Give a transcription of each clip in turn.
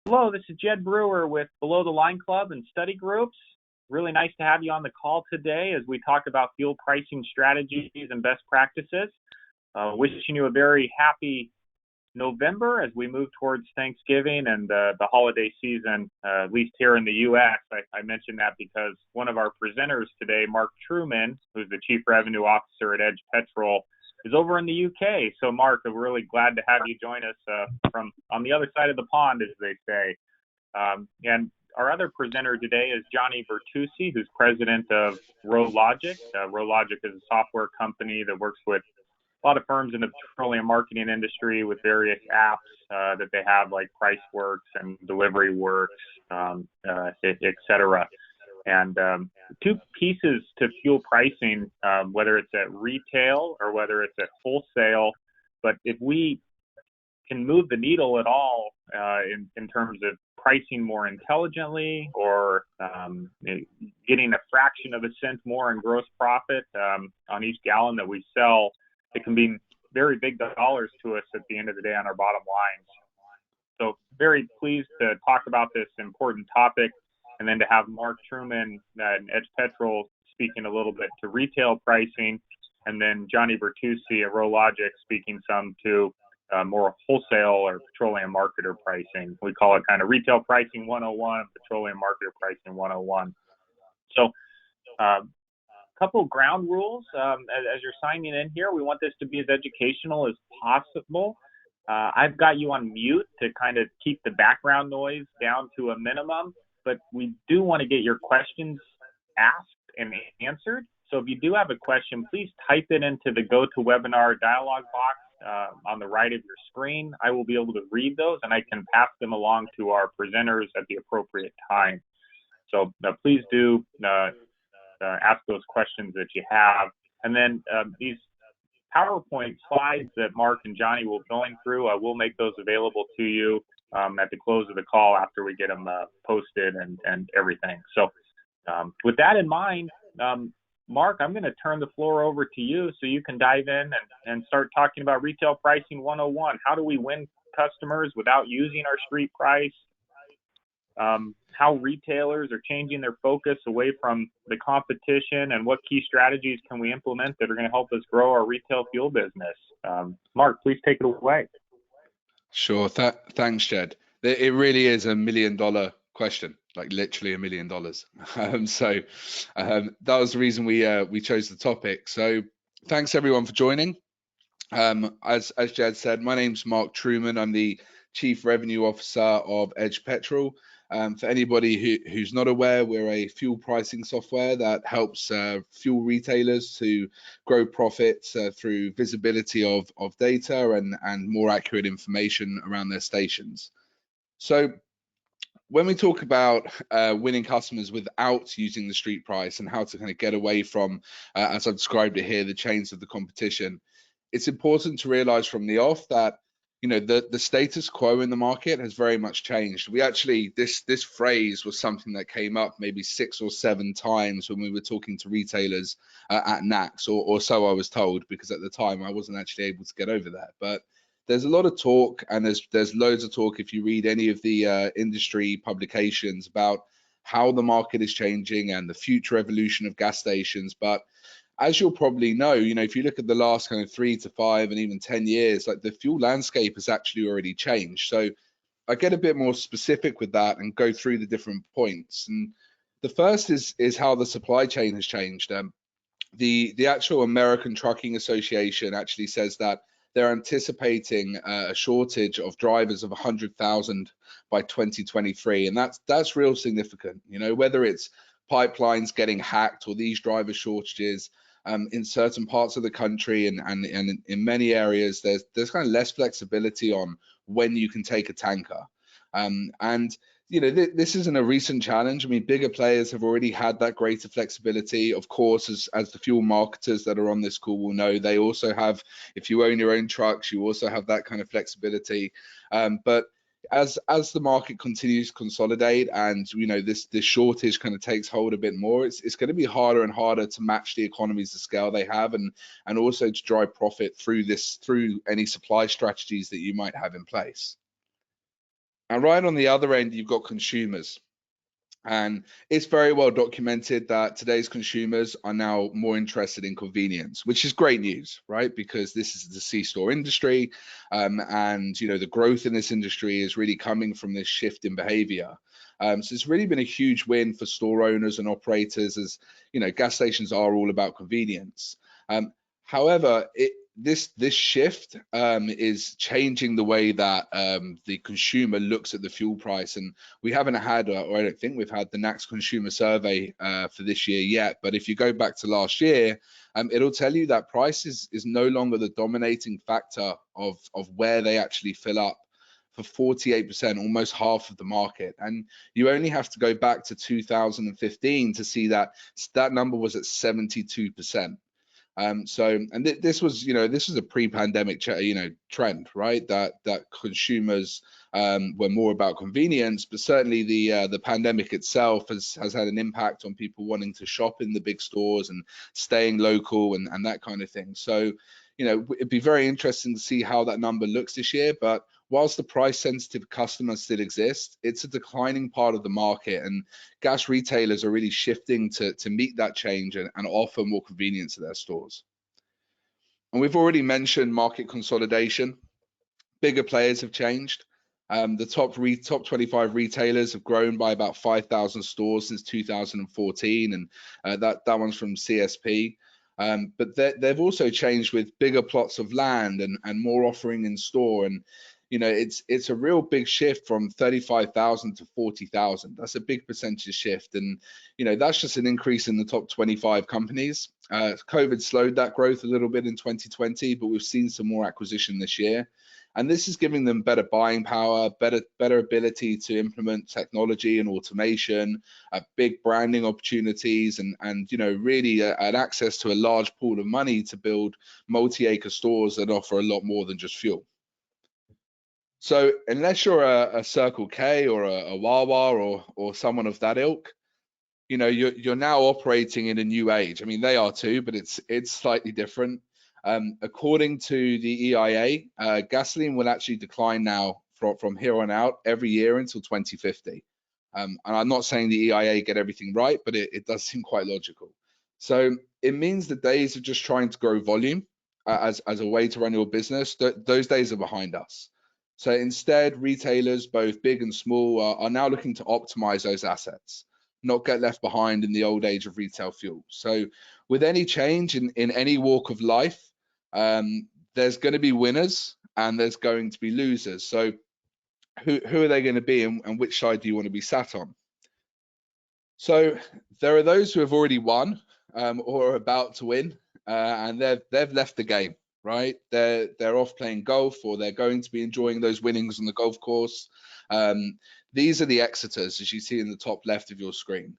Hello, this is Jed Brewer with Below the Line Club and Study Groups. Really nice to have you on the call today as we talk about fuel pricing strategies and best practices. Wishing you a very happy November as we move towards Thanksgiving and the holiday season, at least here in the U.S. I mentioned that because one of our presenters today, Mark Truman, who's the Chief Revenue Officer at Edge Petrol, is over in the UK. So, Mark, I'm really glad to have you join us from on the other side of the pond, as they say. And our other presenter today is Johnny Bertucci, who's president of RowLogic. RowLogic is a software company that works with a lot of firms in the petroleum marketing industry with various apps that they have, like PriceWorks and DeliveryWorks, et cetera. And two pieces to fuel pricing, whether it's at retail or whether it's at wholesale. But if we can move the needle at all in terms of pricing more intelligently or getting a fraction of a cent more in gross profit on each gallon that we sell, it can be very big dollars to us at the end of the day on our bottom lines. So very pleased to talk about this important topic, and then to have Mark Truman and Edge Petrol speaking a little bit to retail pricing, and then Johnny Bertucci at RowLogic speaking some to more wholesale or petroleum marketer pricing. We call it kind of retail pricing 101, petroleum marketer pricing 101. So couple ground rules as you're signing in here. We want this to be as educational as possible. I've got you on mute to kind of keep the background noise down to a minimum, but we do want to get your questions asked and answered. So if you do have a question, please type it into the GoToWebinar dialog box on the right of your screen. I will be able to read those and I can pass them along to our presenters at the appropriate time. So please do ask those questions that you have. And then these PowerPoint slides that Mark and Johnny will be going through, we'll make those available to you at the close of the call after we get them posted and everything. So with that in mind, Mark, I'm going to turn the floor over to you so you can dive in and start talking about retail pricing 101. How do we win customers without using our street price? How retailers are changing their focus away from the competition, and what key strategies can we implement that are going to help us grow our retail fuel business? Mark, please take it away. Sure. Thanks, Jed. It really is $1 million question, like literally $1 million. So that was the reason we chose the topic. So thanks everyone for joining. As Jed said, my name's Mark Truman. I'm the Chief Revenue Officer of Edge Petrol. For anybody who's not aware, we're a fuel pricing software that helps fuel retailers to grow profits through visibility of data and more accurate information around their stations. So when we talk about winning customers without using the street price and how to kind of get away from, as I've described it here, the chains of the competition, it's important to realize from the off that the status quo in the market has very much changed. We actually, this phrase was something that came up maybe 6 or 7 times when we were talking to retailers at NACS, or so I was told, because at the time I wasn't actually able to get over that. But there's a lot of talk, and there's loads of talk if you read any of the industry publications about how the market is changing and the future evolution of gas stations. But as you'll probably know, if you look at the last kind of 3 to 5 and even 10 years, like the fuel landscape has actually already changed. So I get a bit more specific with that and go through the different points. And the first is how the supply chain has changed. The actual American Trucking Association actually says that they're anticipating a shortage of drivers of 100,000 by 2023, and that's real significant. Whether it's pipelines getting hacked or these driver shortages in certain parts of the country and in many areas, there's kind of less flexibility on when you can take a tanker. This isn't a recent challenge. I mean, bigger players have already had that greater flexibility. Of course, as the fuel marketers that are on this call will know, they also have, if you own your own trucks, you also have that kind of flexibility. But as the market continues to consolidate and this shortage kind of takes hold a bit more, it's going to be harder and harder to match the economies of scale they have and also to drive profit through any supply strategies that you might have in place. And right on the other end, you've got consumers. And it's very well documented that today's consumers are now more interested in convenience, which is great news, right? Because this is the C-store industry, and the growth in this industry is really coming from this shift in behavior. So it's really been a huge win for store owners and operators, as gas stations are all about convenience. However, this shift is changing the way that the consumer looks at the fuel price, and we haven't had, or I don't think we've had, the NACS consumer survey for this year yet. But if you go back to last year, it'll tell you that price is no longer the dominating factor of where they actually fill up for 48%, almost half of the market. And you only have to go back to 2015 to see that number was at 72%. This was a pre-pandemic trend, right? That consumers were more about convenience, but certainly the pandemic itself has had an impact on people wanting to shop in the big stores and staying local and that kind of thing. So it'd be very interesting to see how that number looks this year. But whilst the price sensitive customers still exist, it's a declining part of the market, and gas retailers are really shifting to meet that change and offer more convenience at their stores. And we've already mentioned market consolidation. Bigger players have changed. The top 25 retailers have grown by about 5,000 stores since 2014, and that one's from CSP. But they've also changed with bigger plots of land and more offering in store. And it's a real big shift from 35,000 to 40,000. That's a big percentage shift, and that's just an increase in the top 25 companies. COVID slowed that growth a little bit in 2020, but we've seen some more acquisition this year. And this is giving them better buying power, better ability to implement technology and automation, big branding opportunities, and really an access to a large pool of money to build multi-acre stores that offer a lot more than just fuel. So unless you're a Circle K or a Wawa or someone of that ilk, you're now operating in a new age. I mean, they are too, but it's slightly different. According to the EIA, gasoline will actually decline now from here on out every year until 2050. And I'm not saying the EIA get everything right, but it does seem quite logical. So it means the days of just trying to grow volume as a way to run your business, those days are behind us. So instead, retailers, both big and small, are now looking to optimize those assets, not get left behind in the old age of retail fuel. So with any change in any walk of life, there's going to be winners and there's going to be losers. So who are they going to be, and which side do you want to be sat on? So there are those who have already won or are about to win, and they've left the game, right? They're off playing golf, or they're going to be enjoying those winnings on the golf course. These are the exiters, as you see in the top left of your screen.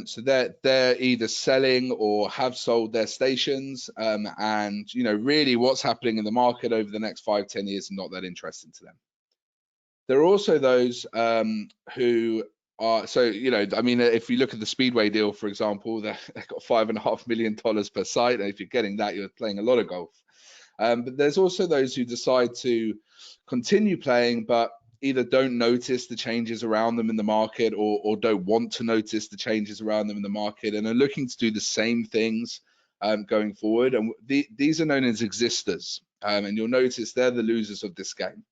So they're either selling or have sold their stations, and really what's happening in the market over the next 5-10 years is not that interesting to them. There are also those who are, so I mean, if you look at the Speedway deal, for example, they've got $5.5 million per site, and if you're getting that, you're playing a lot of golf. But there's also those who decide to continue playing, but either don't notice the changes around them in the market, or don't want to notice the changes around them in the market, and are looking to do the same things going forward. And these are known as existers, and you'll notice they're the losers of this game.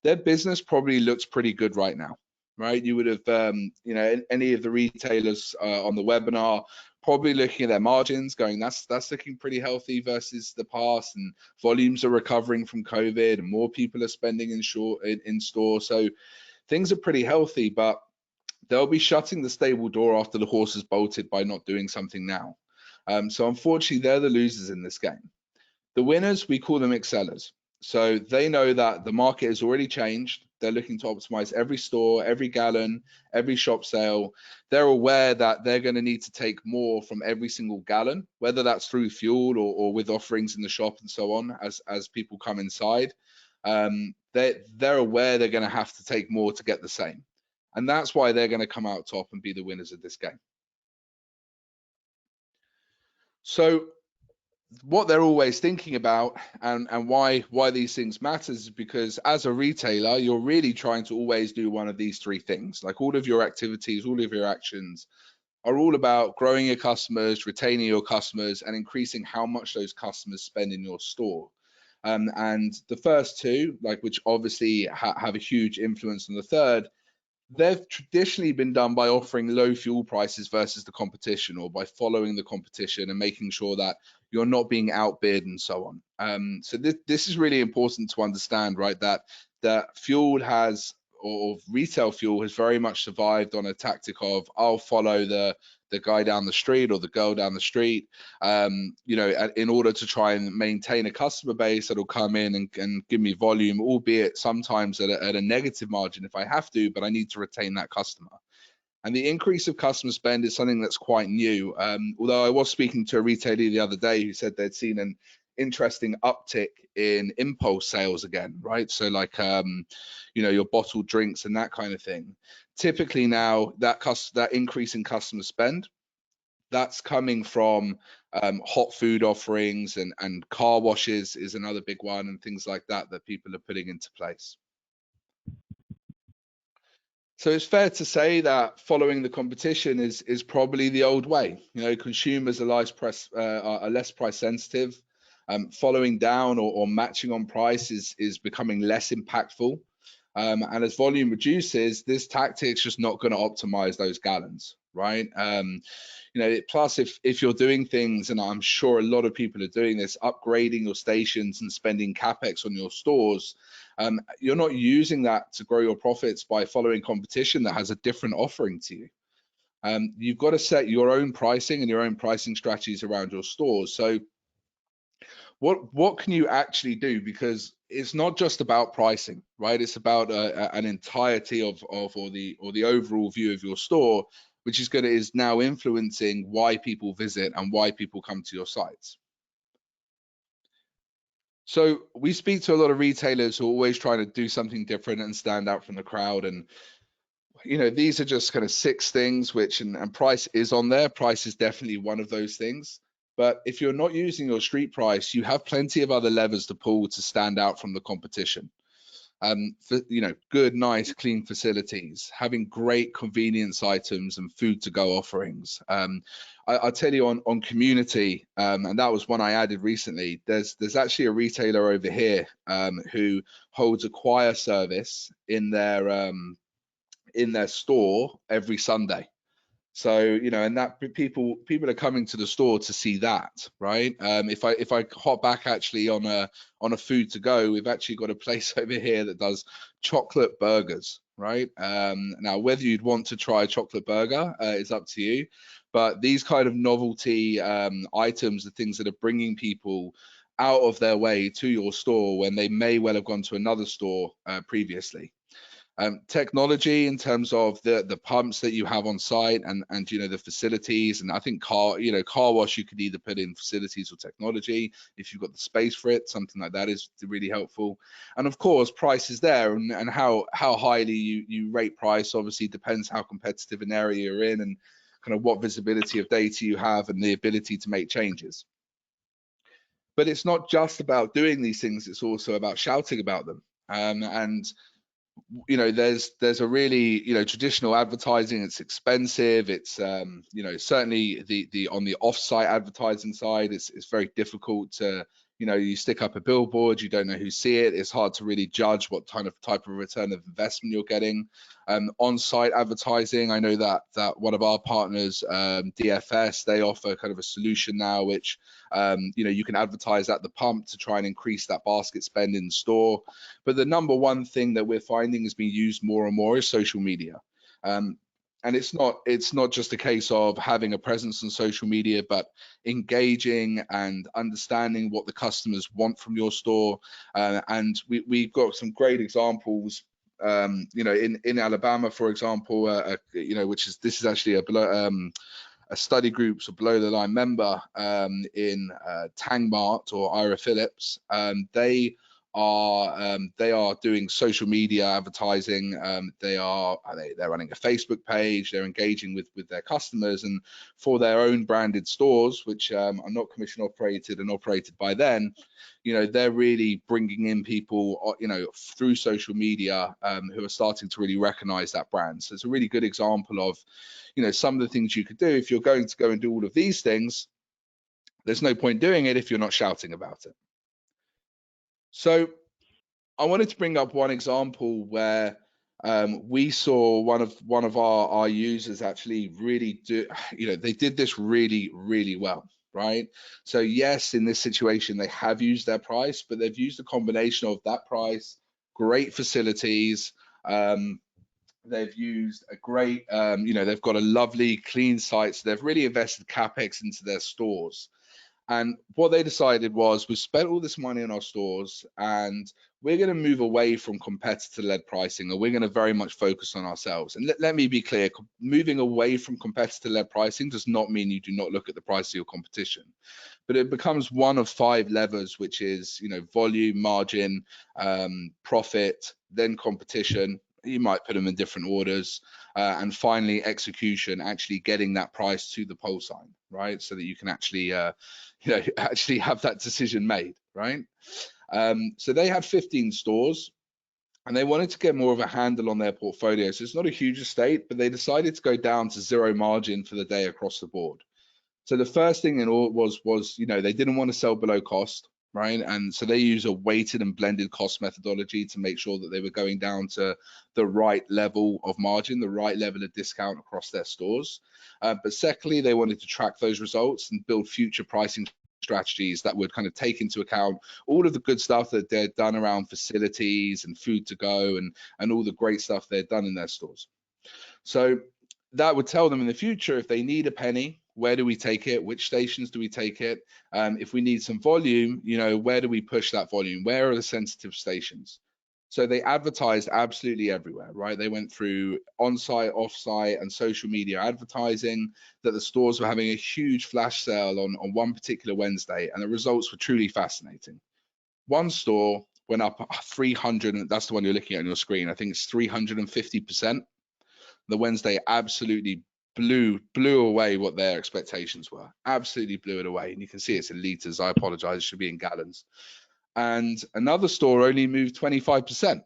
Their business probably looks pretty good right now, right? You would have, any of the retailers on the webinar probably looking at their margins, going, that's looking pretty healthy versus the past, and volumes are recovering from COVID, and more people are spending in store. So things are pretty healthy, but they'll be shutting the stable door after the horse has bolted by not doing something now. So unfortunately, they're the losers in this game. The winners, we call them excellers. So they know that the market has already changed. They're looking to optimize every store, every gallon, every shop sale. They're aware that they're going to need to take more from every single gallon, whether that's through fuel or with offerings in the shop and so on, as people come inside. They're aware they're going to have to take more to get the same. And that's why they're going to come out top and be the winners of this game. So what they're always thinking about, and why these things matters, is because as a retailer, you're really trying to always do one of these three things. Like, all of your activities, all of your actions are all about growing your customers, retaining your customers, and increasing how much those customers spend in your store. And the first two, like, which obviously have a huge influence on the third, they've traditionally been done by offering low fuel prices versus the competition, or by following the competition and making sure that you're not being outbid and so on. So this is really important to understand, right? That fuel has, or retail fuel has very much survived on a tactic of, I'll follow the guy down the street or the girl down the street, you know, in order to try and maintain a customer base that'll come in and give me volume, albeit sometimes at a negative margin if I have to, but I need to retain that customer. And the increase of customer spend is something that's quite new. Although I was speaking to a retailer the other day who said they'd seen an interesting uptick in impulse sales again, right? So like, you know, your bottled drinks and that kind of thing. Typically now, that increase in customer spend, that's coming from hot food offerings, and car washes is another big one, and things like that people are putting into place. So it's fair to say that following the competition is probably the old way. You know, consumers are less price sensitive. Following down or matching on price is becoming less impactful. And as volume reduces, this tactic's just not going to optimize those gallons, right? You know, plus if you're doing things, and I'm sure a lot of people are doing this, upgrading your stations and spending capex on your stores, you're not using that to grow your profits by following competition that has a different offering to you. You've got to set your own pricing and your own pricing strategies around your stores. So what can you actually do? Because it's not just about pricing, right? It's about an entirety of or the overall view of your store, which is now influencing why people visit and why people come to your sites. So we speak to a lot of retailers who are always trying to do something different and stand out from the crowd. And, you know, these are just kind of 6 things which, and price is on there. Price is definitely one of those things. But if you're not using your street price, you have plenty of other levers to pull to stand out from the competition. You know, good, nice, clean facilities, having great convenience items and food to go offerings. I'll tell you on community, and that was one I added recently. There's actually a retailer over here who holds a choir service in their store every Sunday. So, you know, and that people are coming to the store to see that, right? If I hop back actually on a food to go, we've actually got a place over here that does chocolate burgers, right? Now, whether you'd want to try a chocolate burger is up to you, but these kind of novelty items are things that are bringing people out of their way to your store when they may well have gone to another store previously. Technology in terms of the pumps that you have on site, and you know, the facilities, and I think car wash you could either put in facilities or technology if you've got the space for it. Something like that is really helpful. And of course, price is there, and how highly you rate price obviously depends how competitive an area you're in and kind of what visibility of data you have and the ability to make changes. But it's not just about doing these things, it's also about shouting about them. And you know, there's a really, you know, traditional advertising, it's expensive. It's you know, certainly the on the off-site advertising side, it's very difficult to, you know, you stick up a billboard, you don't know who see it, it's hard to really judge what type of return of investment you're getting. On-site advertising, I know that one of our partners, DFS, they offer kind of a solution now which you know, you can advertise at the pump to try and increase that basket spend in store. But the number one thing that we're finding is being used more and more is social media. And it's not just a case of having a presence on social media, but engaging and understanding what the customers want from your store. And we've got some great examples. You know, in Alabama, for example, you know, this is actually a study group, so below the line member in Tangmart or Ira Phillips. They are they are doing social media advertising. They're running a Facebook page. They're engaging with their customers, and for their own branded stores, which are not commission operated and operated by them, they're really bringing in people, through social media, who are starting to really recognize that brand. So it's a really good example of, some of the things you could do. If you're going to go and do all of these things, there's no point doing it if you're not shouting about it. So I wanted to bring up one example where we saw one of our users actually really do, they did this really well, right? So yes, in this situation, they have used their price, but they've used a combination of that price, great facilities, they've used a great, they've got a lovely clean site, so they've really invested capex into their stores. And what they decided was, we spent all this money on our stores and we're going to move away from competitor-led pricing, or we're going to very much focus on ourselves. And let me be clear, moving away from competitor-led pricing does not mean you do not look at the price of your competition, but it becomes one of 5 levers, which is, volume, margin, profit, then competition. You might put them in different orders, and finally execution, actually getting that price to the pole sign, right? So that you can actually, actually have that decision made, right? So they had 15 stores and they wanted to get more of a handle on their portfolio. So it's not a huge estate, but they decided to go down to 0 margin for the day across the board. So the first thing in all was, they didn't want to sell below cost, right? And so they use a weighted and blended cost methodology to make sure that they were going down to the right level of margin, the right level of discount across their stores. But secondly, they wanted to track those results and build future pricing strategies that would kind of take into account all of the good stuff that they'd done around facilities and food to go and all the great stuff they'd done in their stores. So that would tell them in the future, if they need a penny, where do we take it? Which stations do we take it? If we need some volume, where do we push that volume? Where are the sensitive stations? So they advertised absolutely everywhere, right? They went through on-site, off-site, and social media advertising, that the stores were having a huge flash sale on one particular Wednesday, and the results were truly fascinating. One store went up 300, and that's the one you're looking at on your screen. I think it's 350%. The Wednesday absolutely blew away what their expectations were. Absolutely blew it away. And you can see it's in liters. I apologize, it should be in gallons. And another store only moved 25%,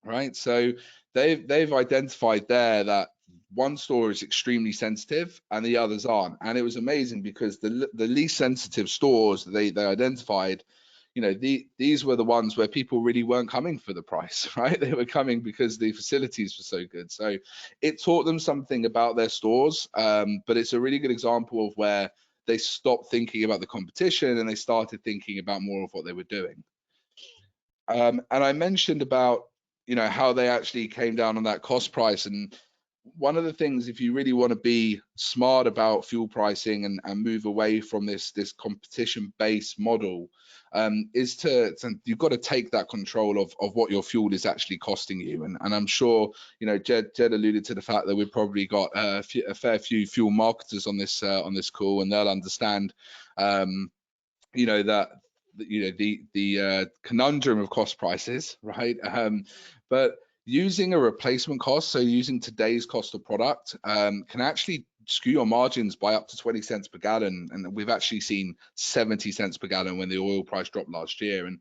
right? So they've identified there that one store is extremely sensitive and the others aren't. And it was amazing because the least sensitive stores that they identified, these were the ones where people really weren't coming for the price, right? They were coming because the facilities were so good. So it taught them something about their stores, but it's a really good example of where they stopped thinking about the competition and they started thinking about more of what they were doing. And I mentioned about, how they actually came down on that cost price. And one of the things, if you really want to be smart about fuel pricing and move away from this competition-based model, is you've got to take that control of what your fuel is actually costing you. And I'm sure, Jed alluded to the fact that we've probably got a fair few fuel marketers on this call, and they'll understand, that the conundrum of cost prices, right? But using a replacement cost, so using today's cost of product, can actually skew your margins by up to 20 cents per gallon. And we've actually seen 70 cents per gallon when the oil price dropped last year. And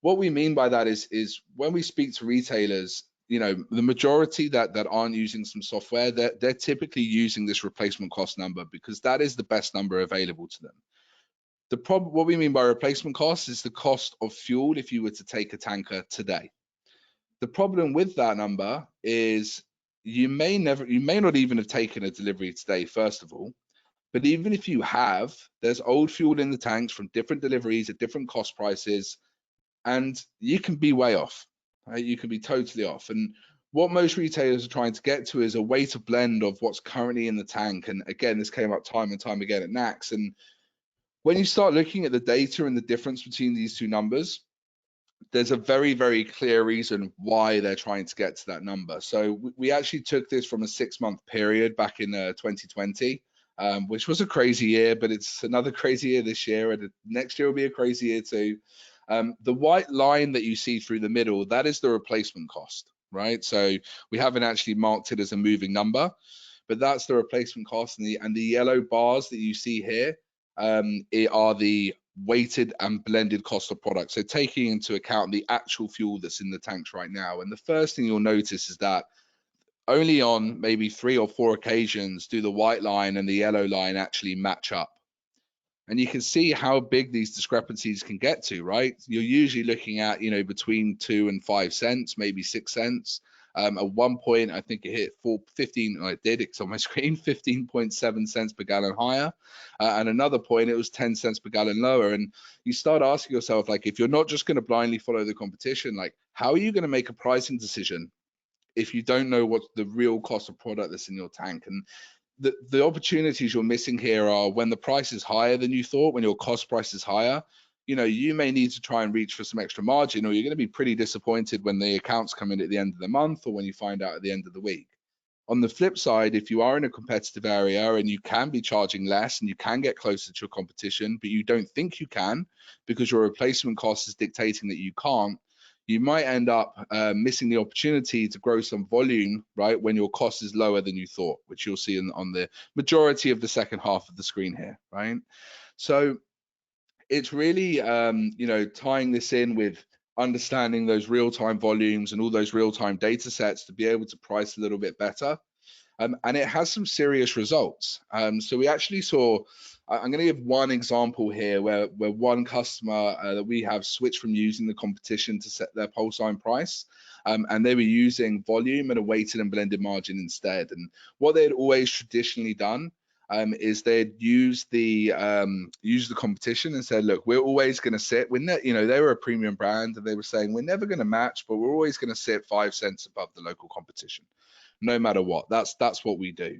what we mean by that is when we speak to retailers, the majority that aren't using some software, they're typically using this replacement cost number because that is the best number available to them. What we mean by replacement cost is the cost of fuel if you were to take a tanker today. The problem with that number is you may not even have taken a delivery today, first of all. But even if you have, there's old fuel in the tanks from different deliveries at different cost prices, and you can be way off, right? You can be totally off. And what most retailers are trying to get to is a weighted blend of what's currently in the tank. And again, this came up time and time again at NACS. And when you start looking at the data and the difference between these two numbers, there's a very, very clear reason why they're trying to get to that number. So we actually took this from a 6-month period back in 2020, which was a crazy year, but it's another crazy year this year, and next year will be a crazy year too. The white line that you see through the middle, that is the replacement cost, right? So we haven't actually marked it as a moving number, but that's the replacement cost. And the yellow bars that you see here are the weighted and blended cost of product. So taking into account the actual fuel that's in the tanks right now. And the first thing you'll notice is that only on maybe 3 or 4 occasions do the white line and the yellow line actually match up. And you can see how big these discrepancies can get to, right? You're usually looking at, you know, between 2 and 5 cents, maybe 6 cents. At one point, I think it hit 15, I did, it's on my screen, 15.7 cents per gallon higher. And another point, it was 10 cents per gallon lower. And you start asking yourself, like, if you're not just going to blindly follow the competition, like, how are you going to make a pricing decision if you don't know what the real cost of product that's in your tank? And the opportunities you're missing here are when the price is higher than you thought, when your cost price is higher, you know, you may need to try and reach for some extra margin, or you're going to be pretty disappointed when the accounts come in at the end of the month or when you find out at the end of the week. On the flip side, if you are in a competitive area and you can be charging less and you can get closer to your competition, but you don't think you can because your replacement cost is dictating that you can't, you might end up missing the opportunity to grow some volume, right, when your cost is lower than you thought, which you'll see on the majority of the second half of the screen here, right? So it's really, you know, tying this in with understanding those real-time volumes and all those real-time data sets to be able to price a little bit better. And it has some serious results. So we actually saw, I'm going to give one example here where one customer that we have switched from using the competition to set their pulse line price, and they were using volume and a weighted and blended margin instead. And what they had always traditionally done is they'd use the competition and said, look, we're always going to sit, you know, they were a premium brand and they were saying we're never going to match, but we're always going to sit 5 cents above the local competition, no matter what. That's what we do.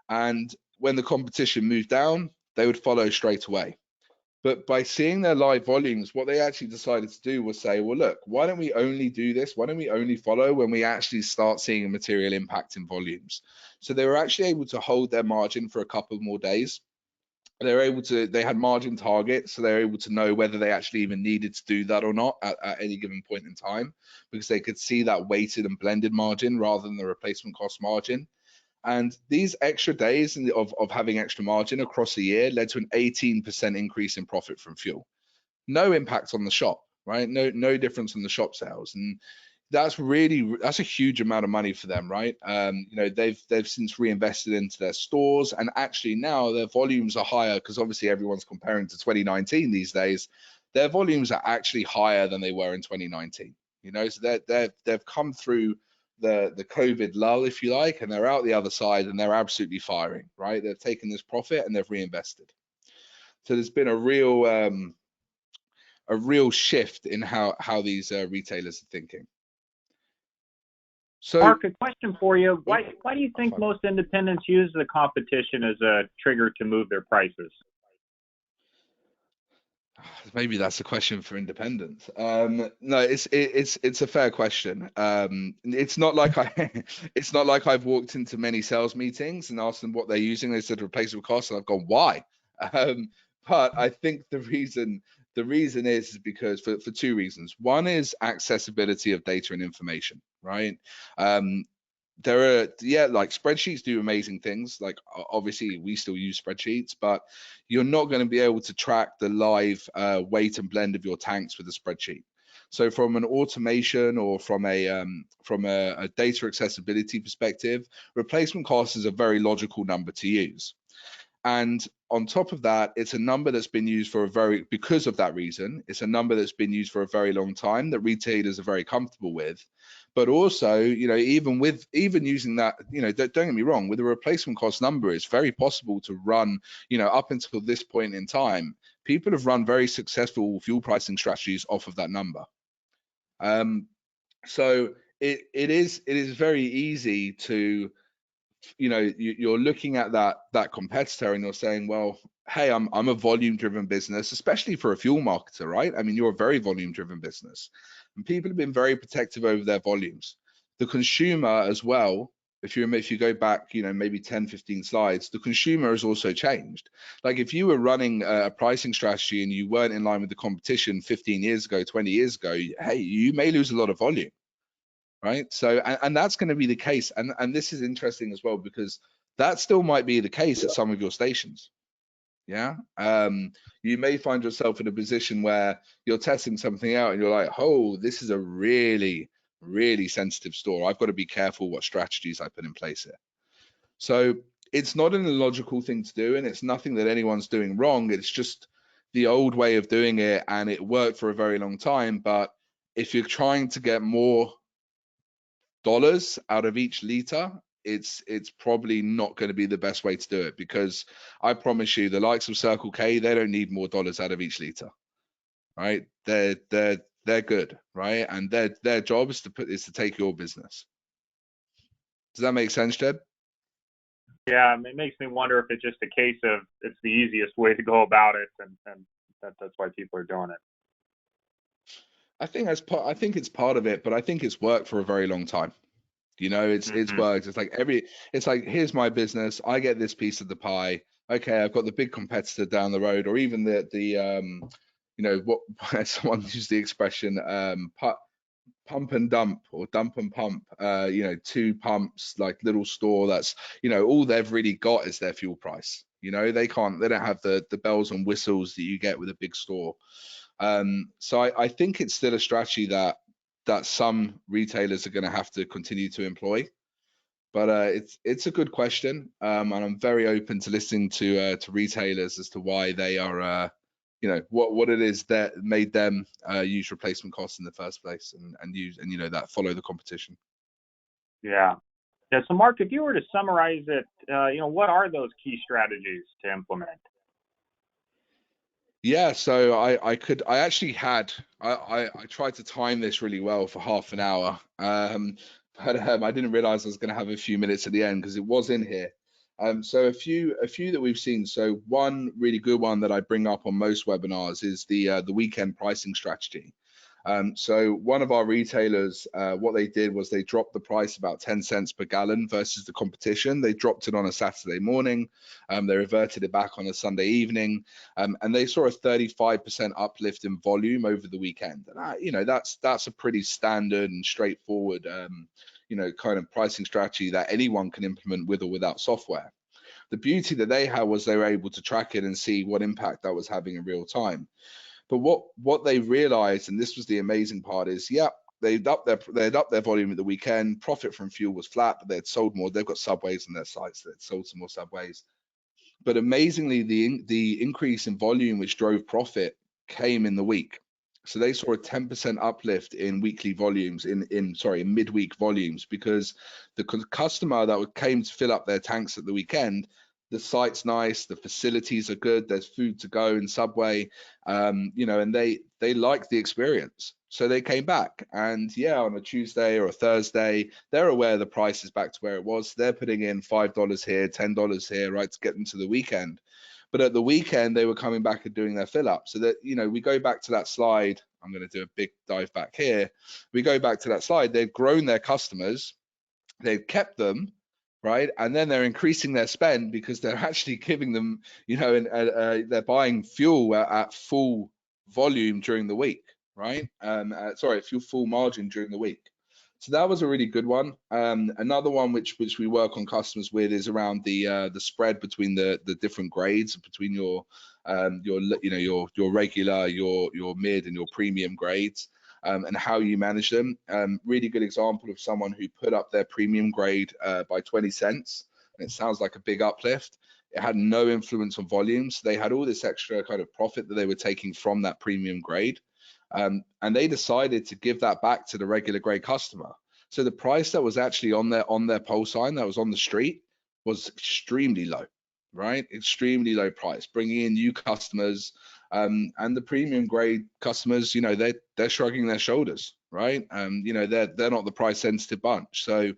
And when the competition moved down, they would follow straight away. But by seeing their live volumes, what they actually decided to do was say, well, look, why don't we only do this? Why don't we only follow when we actually start seeing a material impact in volumes? So they were actually able to hold their margin for a couple more days. They had margin targets, so they were able to know whether they actually even needed to do that or not at any given point in time, because they could see that weighted and blended margin rather than the replacement cost margin. And these extra days of having extra margin across the year led to an 18% increase in profit from fuel. No impact on the shop, right? No difference in the shop sales. And that's a huge amount of money for them, right? You know, they've since reinvested into their stores, and actually now their volumes are higher because obviously everyone's comparing to 2019 these days. Their volumes are actually higher than they were in 2019. You know, so they've come through the COVID lull, if you like, and they're out the other side and they're absolutely firing, right? They've taken this profit and they've reinvested. So there's been a real shift in how these retailers are thinking. So, Mark, a question for you. Why do you think most independents use the competition as a trigger to move their prices? Maybe that's a question for independents. No, it's a fair question. It's not like I've walked into many sales meetings and asked them what they're using. They said replaceable cost, and I've gone, why? But I think the reason is because for 2 reasons. One is accessibility of data and information, right? There are, like spreadsheets do amazing things. Like obviously we still use spreadsheets, but you're not going to be able to track the live weight and blend of your tanks with a spreadsheet. So from an automation or from a data accessibility perspective, replacement cost is a very logical number to use. And on top of that, it's a number that's been used because of that reason, it's a number that's been used for a very long time that retailers are very comfortable with. But also, you know, even using that, you know, don't get me wrong, with a replacement cost number, it's very possible to run, you know, up until this point in time, people have run very successful fuel pricing strategies off of that number. So it is very easy to, you know, you're looking at that competitor and you're saying, well, hey, I'm a volume driven business, especially for a fuel marketer, right? I mean, you're a very volume driven business, and people have been very protective over their volumes. The consumer as well if you go back, maybe 10, 15 slides, the consumer has also changed. Like if you were running a pricing strategy and you weren't in line with the competition 15 years ago, 20 years ago, hey, you may lose a lot of volume, right? So, and that's going to be the case. And this is interesting as well, because that still might be the case at some of your stations. Yeah. You may find yourself in a position where you're testing something out and you're like, oh, this is a really, really sensitive store. I've got to be careful what strategies I put in place here. So it's not an illogical thing to do, and it's nothing that anyone's doing wrong. It's just the old way of doing it, and it worked for a very long time. But if you're trying to get more dollars out of each liter, it's probably not going to be the best way to do it, because I promise you, the likes of Circle K, they don't need more dollars out of each liter, right? They're good, right? And their job is to take your business. Does that make sense, Jed? Yeah, it makes me wonder if it's just a case of it's the easiest way to go about it, and that's why people are doing it. I think it's part of it, but I think it's worked for a very long time. It's worked. It's like, here's my business. I get this piece of the pie. Okay, I've got the big competitor down the road, or even what someone used the expression, pump and dump, or dump and pump. Two pumps, like little store. That's all they've really got is their fuel price. They don't have the bells and whistles that you get with a big store. So I think it's still a strategy that some retailers are going to have to continue to employ. But it's a good question, and I'm very open to listening to retailers as to why they are, what it is that made them use replacement costs in the first place, and that follow the competition. Yeah. So Mark, if you were to summarize it, what are those key strategies to implement? Yeah, so I tried to time this really well for half an hour, but I didn't realize I was going to have a few minutes at the end, because it was in here. So a few that we've seen. So one really good one that I bring up on most webinars is the weekend pricing strategy. So one of our retailers, what they did was they dropped the price about 10 cents per gallon versus the competition. They dropped it on a Saturday morning. They reverted it back on a Sunday evening, and they saw a 35% uplift in volume over the weekend. And that's a pretty standard and straightforward, kind of pricing strategy that anyone can implement with or without software. The beauty that they had was they were able to track it and see what impact that was having in real time. But what they realized, and this was the amazing part, is they'd up their volume at the weekend. Profit from fuel was flat, but they'd sold more. They've got subways on their sites. They'd sold some more subways. But amazingly, the increase in volume which drove profit came in the week. So they saw a 10% uplift in weekly volumes, in midweek volumes, because the customer that came to fill up their tanks at the weekend, the site's nice, the facilities are good, there's food to go in Subway, and they like the experience. So they came back, and on a Tuesday or a Thursday, they're aware the price is back to where it was. They're putting in $5 here, $10 here, right, to get them to the weekend. But at the weekend, they were coming back and doing their fill up. So that, we go back to that slide. I'm going to do a big dive back here. We go back to that slide. They've grown their customers. They've kept them, right? And then they're increasing their spend because they're actually giving them, and they're buying fuel at full volume during the week, right? Full margin during the week. So that was a really good one. Another one which we work on customers with is around the spread between the different grades, between your regular, your mid, and your premium grades. And how you manage them. Really good example of someone who put up their premium grade by 20 cents. And it sounds like a big uplift. It had no influence on volumes. They had all this extra kind of profit that they were taking from that premium grade. And they decided to give that back to the regular grade customer. So the price that was actually on their pole sign that was on the street was extremely low, right? Extremely low price, bringing in new customers. And the premium grade customers, they're shrugging their shoulders, right? They're not the price sensitive bunch. So,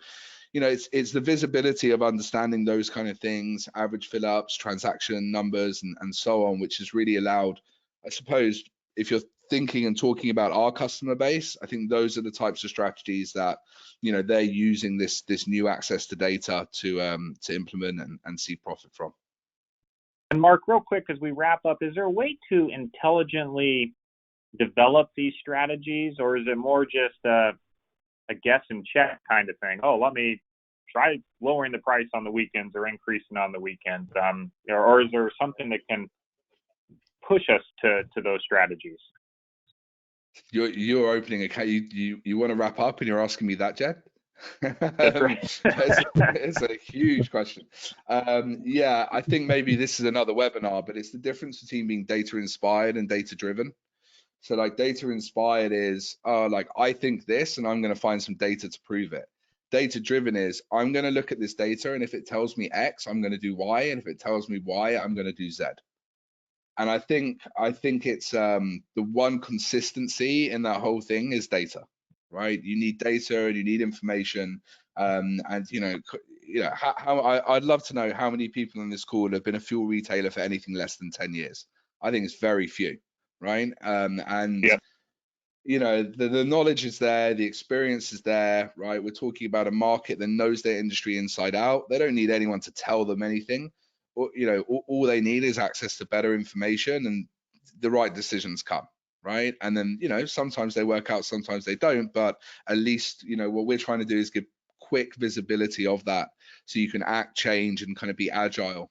it's the visibility of understanding those kind of things, average fill ups, transaction numbers, and so on, which has really allowed, I suppose, if you're thinking and talking about our customer base, I think those are the types of strategies that, you know, they're using this new access to data to implement and see profit from. And Mark, real quick as we wrap up, is there a way to intelligently develop these strategies, or is it more just a guess and check kind of thing? Oh, let me try lowering the price on the weekends or increasing on the weekends, or is there something that can push us to those strategies? You're opening a you want to wrap up and you're asking me that, Jed? That's right. It's a huge question. Yeah, I think maybe this is another webinar, but it's the difference between being data inspired and data driven. So like data inspired is, like I think this and I'm going to find some data to prove it. Data driven is I'm going to look at this data, and if it tells me X, I'm going to do Y, and if it tells me Y, I'm going to do Z. And I think it's the one consistency in that whole thing is data, right? You need data and you need information, and I'd love to know how many people on this call have been a fuel retailer for anything less than 10 years. I think it's very few, right? And yeah. You know, the knowledge is there, the experience is there, right? We're talking about a market that knows their industry inside out. They don't need anyone to tell them anything. Or, you know, all they need is access to better information, and the right decisions come, right? And then, you know, sometimes they work out, sometimes they don't, but at least, you know, what we're trying to do is give quick visibility of that so you can act, change, and kind of be agile.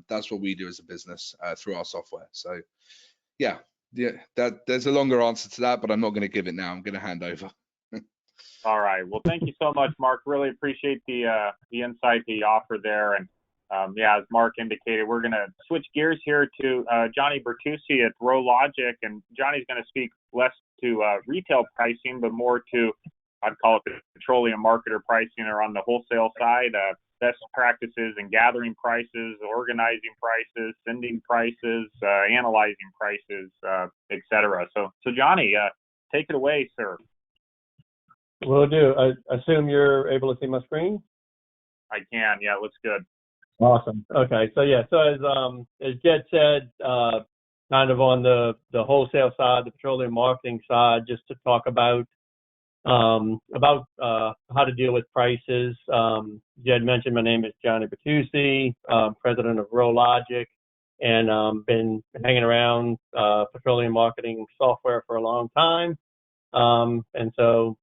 That's what we do as a business through our software. So yeah, that there's a longer answer to that, but I'm not going to give it now. I'm going to hand over. All right. Well, thank you so much, Mark. Really appreciate the insight that you offer there. And yeah, as Mark indicated, we're going to switch gears here to Johnny Bertucci at RowLogic, and Johnny's going to speak less to retail pricing, but more to, I'd call it the petroleum marketer pricing, or on the wholesale side, best practices in gathering prices, organizing prices, sending prices, analyzing prices, et cetera. So Johnny, take it away, sir. Will do. I assume you're able to see my screen? I can. Yeah, it looks good. Awesome. Okay. So yeah. So as Jed said, kind of on the wholesale side, the petroleum marketing side, just to talk about how to deal with prices. Jed mentioned my name is Johnny Bertucci, president of RowLogic, and been hanging around petroleum marketing software for a long time. And so,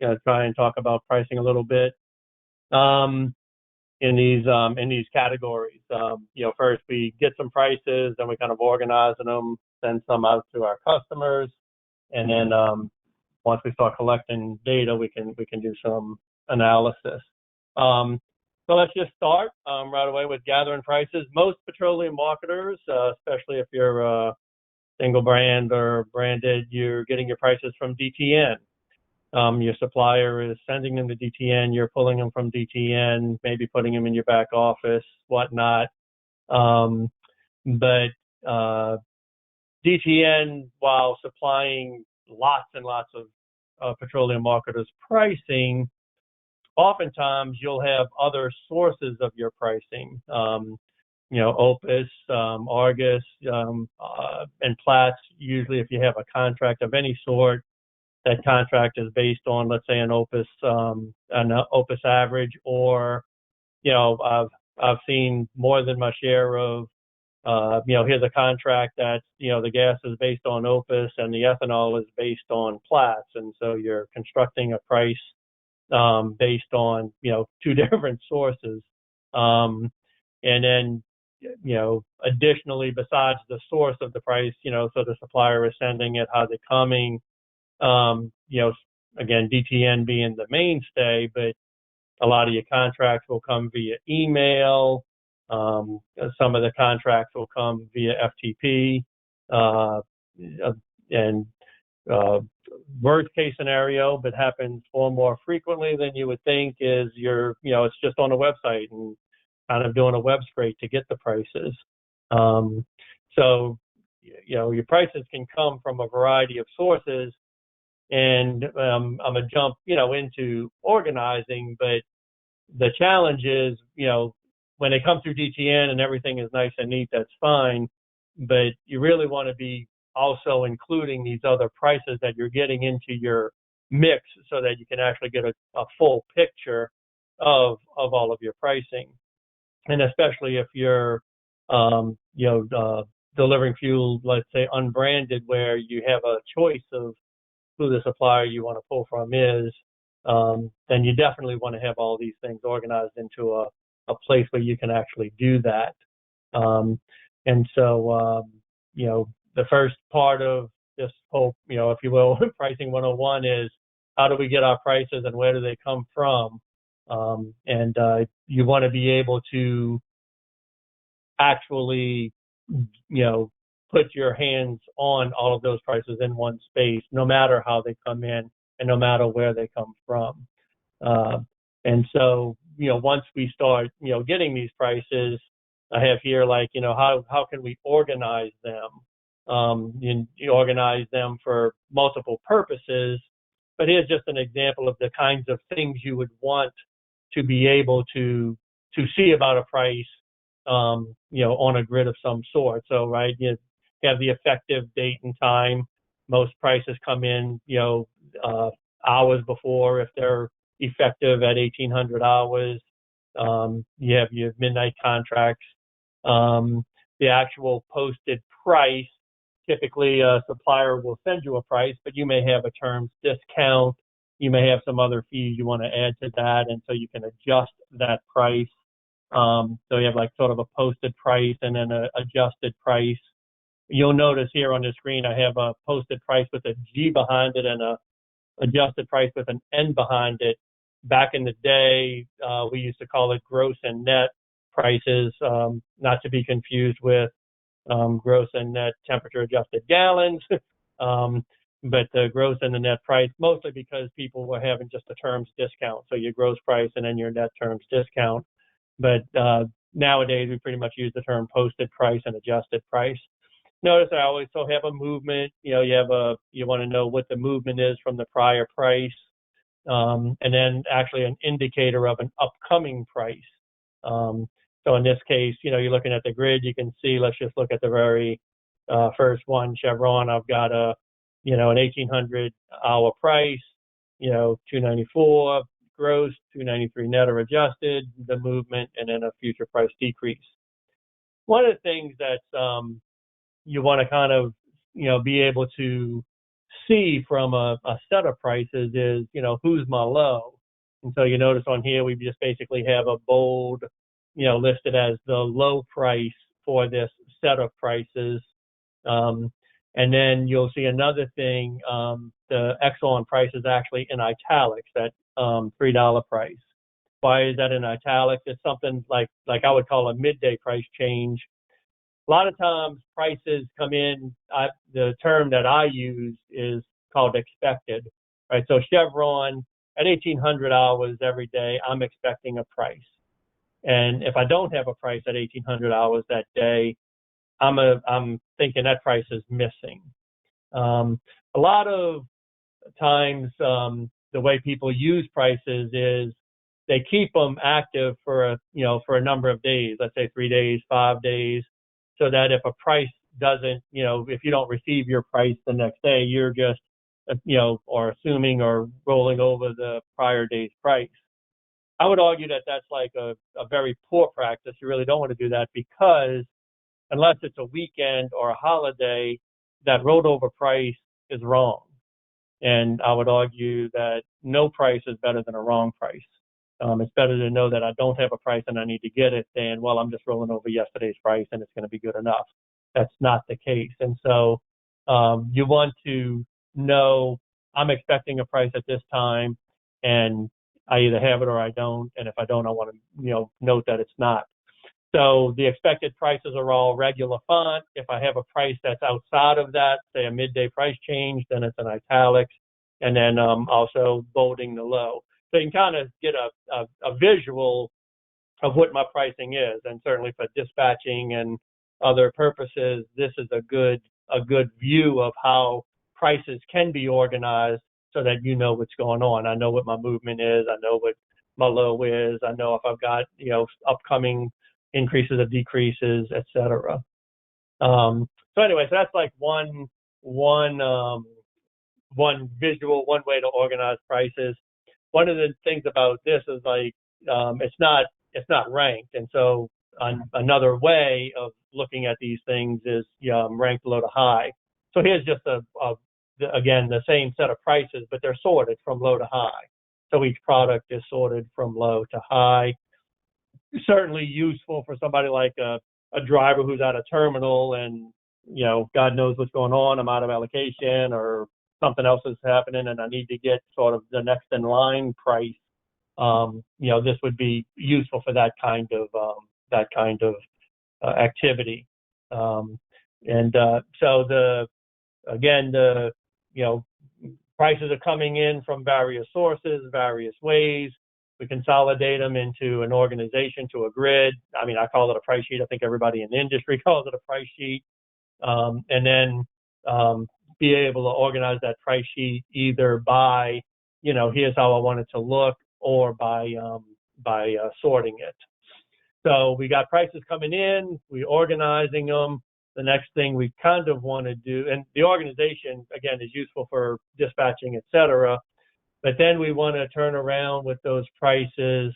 you know, try and talk about pricing a little bit in these categories. You know, first we get some prices, then we kind of organize them, send some out to our customers, and then once we start collecting data, we can do some analysis. So let's just start right away with gathering prices. Most petroleum marketers, especially if you're single brand or branded, you're getting your prices from DTN. Your supplier is sending them to DTN. You're pulling them from DTN, maybe putting them in your back office, whatnot. But DTN, while supplying lots and lots of petroleum marketers pricing, oftentimes you'll have other sources of your pricing. You know, Opus, Argus, and Platts. Usually, if you have a contract of any sort, that contract is based on, let's say, an Opus average, or, you know, I've seen more than my share of, you know, here's a contract that, you know, the gas is based on Opus and the ethanol is based on Platts, and so you're constructing a price based on, you know, two different sources. And then, you know, additionally, besides the source of the price, you know, so the supplier is sending it, how's it coming, you know, again, DTN being the mainstay, but a lot of your contracts will come via email. Some of the contracts will come via FTP, and worst case scenario, but happens far more frequently than you would think, is you know, it's just on a website and kind of doing a web scrape to get the prices. So, you know, your prices can come from a variety of sources, and I'm gonna jump, you know, into organizing, but the challenge is, you know, when they come through DTN and everything is nice and neat, that's fine, but you really want to be also including these other prices that you're getting into your mix so that you can actually get a full picture of all of your pricing. And especially if you're, delivering fuel, let's say unbranded, where you have a choice of who the supplier you want to pull from is, then you definitely want to have all these things organized into a place where you can actually do that. And so, the first part of this whole, if you will, pricing 101 is how do we get our prices and where do they come from? And you want to be able to actually, put your hands on all of those prices in one space, no matter how they come in and no matter where they come from. And so, once we start, getting these prices, I have here how can we organize them? You organize them for multiple purposes, but here's just an example of the kinds of things you would want to be able to see about a price, on a grid of some sort. So, right, you have the effective date and time. Most prices come in, hours before if they're effective at 1800 hours. You have your midnight contracts. The actual posted price, typically a supplier will send you a price, but you may have a terms discount. You may have some other fees you want to add to that, and so you can adjust that price. So you have sort of a posted price and then an adjusted price. You'll notice here on the screen I have a posted price with a G behind it and a adjusted price with an N behind it. Back in the day, we used to call it gross and net prices, not to be confused with gross and net temperature adjusted gallons. But the gross and the net price, mostly because people were having just a terms discount. So your gross price and then your net terms discount. But nowadays, we pretty much use the term posted price and adjusted price. Notice I always still have a movement. You want to know what the movement is from the prior price, and then actually an indicator of an upcoming price. So in this case, you're looking at the grid. You can see. Let's just look at the very first one, Chevron. I've got an 1800 hour price. 294 gross, 293 net or adjusted. The movement, and then a future price decrease. One of the things that you want to kind of, be able to see from a set of prices is, who's my low. And so you notice on here, we just basically have a bold, listed as the low price for this set of prices. And then you'll see another thing, the Exxon price is actually in italics, that $3 price. Why is that in italics? It's something like I would call a midday price change. A lot of times prices come in, the term that I use is called expected, right? So Chevron at 1800 hours every day, I'm expecting a price. And if I don't have a price at 1800 hours that day, I'm thinking that price is missing. A lot of times, the way people use prices is they keep them active for a number of days, let's say 3 days, 5 days, so that if a price doesn't, if you don't receive your price the next day, you're just, or assuming or rolling over the prior day's price. I would argue that that's like a very poor practice. You really don't want to do that, because unless it's a weekend or a holiday, that rolled over price is wrong. And I would argue that no price is better than a wrong price. It's better to know that I don't have a price and I need to get it than, well, I'm just rolling over yesterday's price and it's going to be good enough. That's not the case. And so you want to know, I'm expecting a price at this time, and I either have it or I don't. And if I don't, I want to note that it's not. So the expected prices are all regular font. If I have a price that's outside of that, say a midday price change, then it's in italics, and then also bolding the low. So you can kind of get a visual of what my pricing is. And certainly for dispatching and other purposes, this is a good view of how prices can be organized so that you know what's going on. I know what my movement is. I know what my low is. I know if I've got, upcoming increases or decreases, et cetera. So anyway, so that's like one one visual, one way to organize prices. One of the things about this is like it's not ranked, and so another way of looking at these things is ranked low to high. So here's just again the same set of prices, but they're sorted from low to high. So each product is sorted from low to high. Certainly useful for somebody like a driver who's at a terminal and God knows what's going on. I'm out of allocation or something else is happening and I need to get sort of the next in line price. This would be useful for that kind of activity. So the prices are coming in from various sources, various ways. We consolidate them into an organization, to a grid. I mean, I call it a price sheet. I think everybody in the industry calls it a price sheet. And then be able to organize that price sheet either by, here's how I want it to look, or by sorting it. So we got prices coming in, we're organizing them. The next thing we kind of want to do, and the organization, again, is useful for dispatching, et cetera, but then we want to turn around with those prices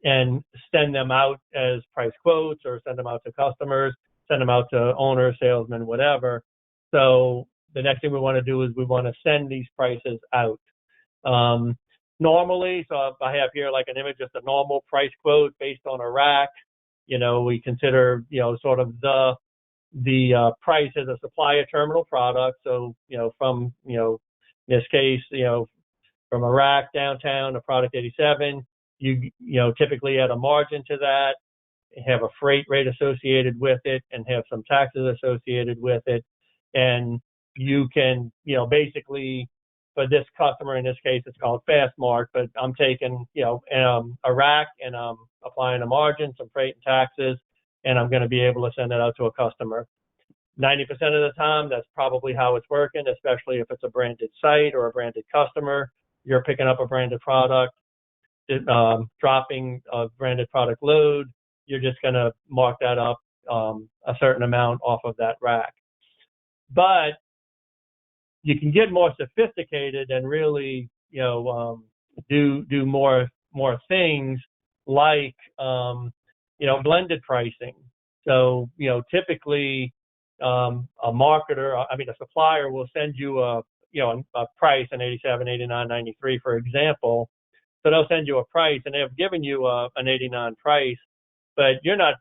and send them out as price quotes or send them out to customers, send them out to owners, salesmen, whatever. So the next thing we want to do is we want to send these prices out. Normally, so I have here like an image, just a normal price quote based on a rack. We consider, sort of the price as a supplier terminal product. So, from, in this case, from a rack downtown to product 87, you typically add a margin to that, have a freight rate associated with it, and have some taxes associated with it. And you can, basically, for this customer, in this case, it's called Fastmark, but I'm taking, a rack and I'm applying a margin, some freight and taxes, and I'm going to be able to send it out to a customer. 90% of the time, that's probably how it's working, especially if it's a branded site or a branded customer. You're picking up a branded product, dropping a branded product load. You're just going to mark that up a certain amount off of that rack. But you can get more sophisticated and really, do more things like, blended pricing. So, typically, a supplier will send you a price, an 87, 89, 93, for example. So they'll send you a price, and they've given you an 89 price, but you're not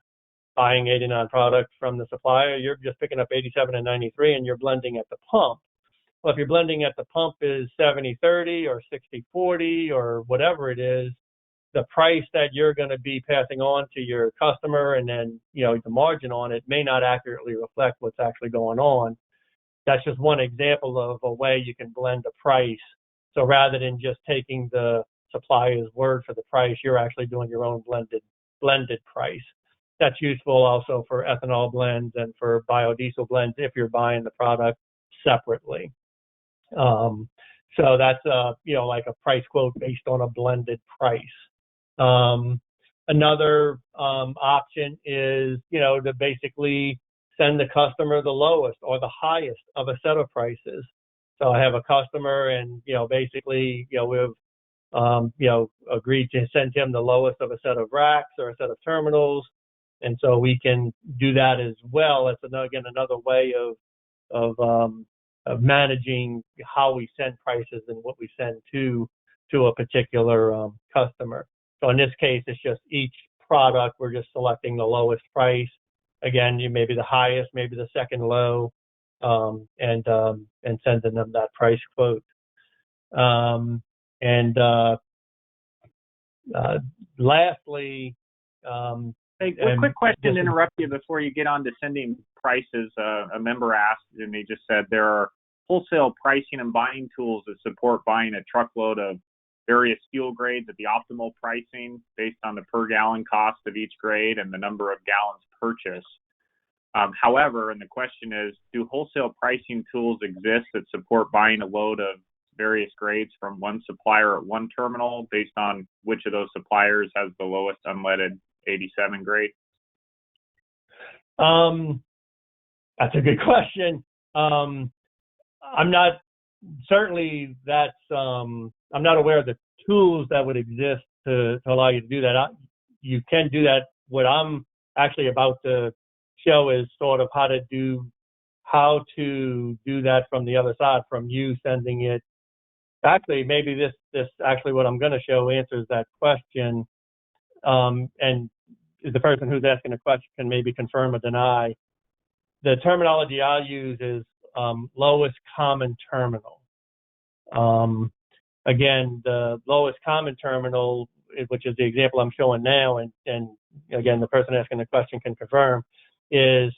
buying 89 products from the supplier. You're just picking up 87 and 93, and you're blending at the pump. Well, if you're blending at the pump is 70-30 or 60-40 or whatever it is, the price that you're going to be passing on to your customer and then, the margin on it may not accurately reflect what's actually going on. That's just one example of a way you can blend a price. So rather than just taking the supplier's word for the price, you're actually doing your own blended price. That's useful also for ethanol blends and for biodiesel blends if you're buying the product separately. So that's like a price quote based on a blended price. Another option is to basically send the customer the lowest or the highest of a set of prices. So I have a customer and basically we've agreed to send him the lowest of a set of racks or a set of terminals, and so we can do that as well. It's another way of managing how we send prices and what we send to a particular customer. So in this case, it's just each product, we're just selecting the lowest price. Again, maybe the highest, maybe the second low, and sending them that price quote. Lastly, hey, a quick question to interrupt you before you get on to sending prices. A member asked, and he just said there are wholesale pricing and buying tools that support buying a truckload of various fuel grades at the optimal pricing based on the per gallon cost of each grade and the number of gallons purchased. However, and the question is, do wholesale pricing tools exist that support buying a load of various grades from one supplier at one terminal based on which of those suppliers has the lowest unleaded 87 grade? That's a good question. I'm not certainly that's I'm not aware of the tools that would exist to allow you to do that. You can do that. What I'm actually about to show is sort of how to do that from the other side, from you sending it. Actually, maybe this actually what I'm going to show answers that question, and the person who's asking the question can maybe confirm or deny. The terminology I use is lowest common terminal. Again, the lowest common terminal, which is the example I'm showing now, and again, the person asking the question can confirm, is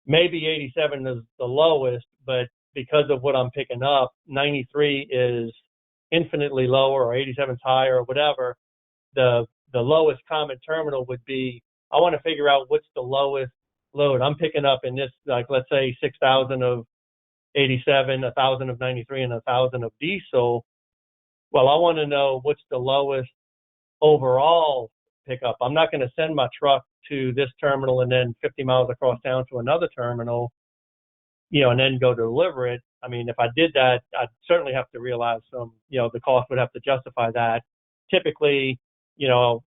maybe 87 is the lowest, but because of what I'm picking up, 93 is infinitely lower, or 87 is higher, or whatever. The lowest common terminal would be, I want to figure out what's the lowest load I'm picking up in this, like let's say 6,000 of 87, 1,000 of 93, and 1,000 of diesel. Well, I want to know what's the lowest overall pickup. I'm not going to send my truck to this terminal and then 50 miles across town to another terminal, and then go deliver it. I mean, if I did that, I'd certainly have to realize the cost would have to justify that. Typically,